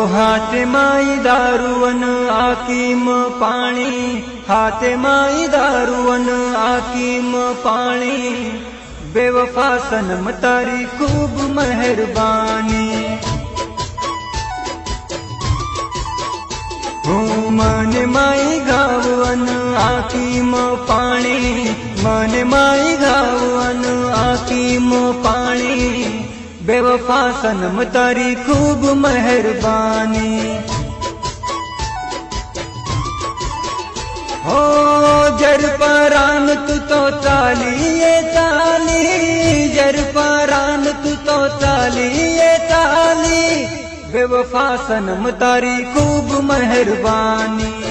हाथे माई दारूवन आकीम पाणी, हाथे माई दारूवन आकीम पाणी। बेवफा सनम तारी खूब मेहरबानी। मन माई गावन आकीम पाणी, मन माई गावन आकीम पाणी। बेवफा सनम तारी खूब मेहरबानी। हो जर परान तू तो चालिए चाली, जर परान तू तो चालिए चाली। बेवफा सनम तारी खूब मेहरबानी।